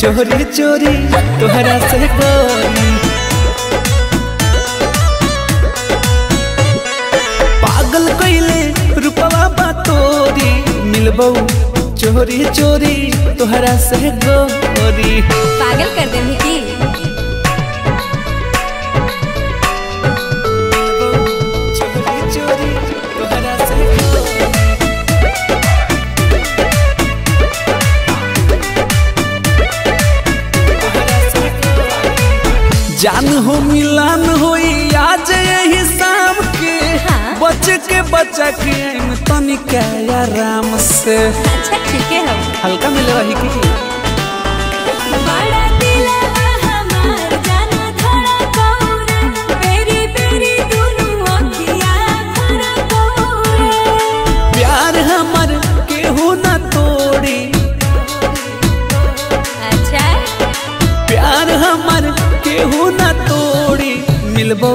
चोरी चोरी तोहरा से गोरी। पागल कइले रूपवा बा तोरी, मिलबो चोरी चोरी तोहरा से गोरी। पागल कर दे की जान हो मिलान होई आज यही शाम के। हाँ? बचा के तनिका आराम से। अच्छा ठीक है हम हल्का मिल रही की बड़ा दिलवा हमार जाना धड़ा कौरे, बेरी बेरी दुनु अखिया धड़ा कौरे। प्यार हमर केहू न तोड़ी। अच्छा प्यार हमर केहू न तोड़ी, मिलबो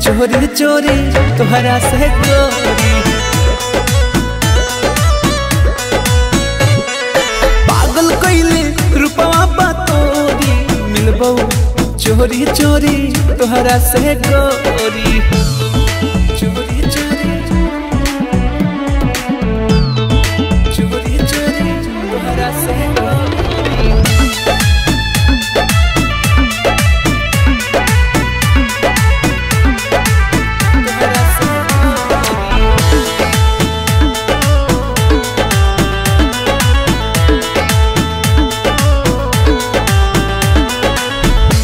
चोरी चोरी तोहरा से गोरी। पागल कइले रूपवा बा तोरी, मिलबो चोरी चोरी तोहरा से गोरी। चोरी चोरी चोरी चोरी तोहरा से गोरी।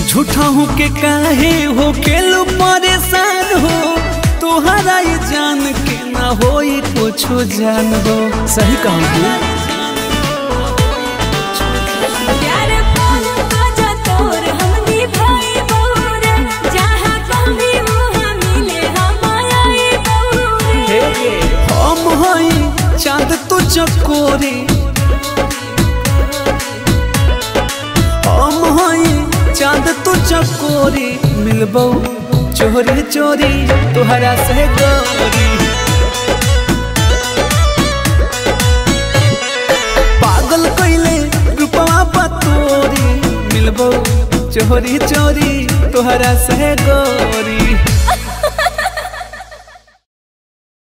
झूठा हूँ के काहे हो केलू परेशान हो, तोहरा ये जान के ना होई कुछ जान हो। सही कहूँ प्यार पाल बाजा तोर हमनी भाई बोरे, जहाँ कभी वहाँ मिले हम आई बोरे। हम हई चाँद तो चकोरी, हम हई चाँद तो चकोरी, मिलबो चोरी चोरी तोहरा से गोरी। पागल कइले रूपवा बा तोरी, मिलबो चोरी चोरी तोहरा से गोरी।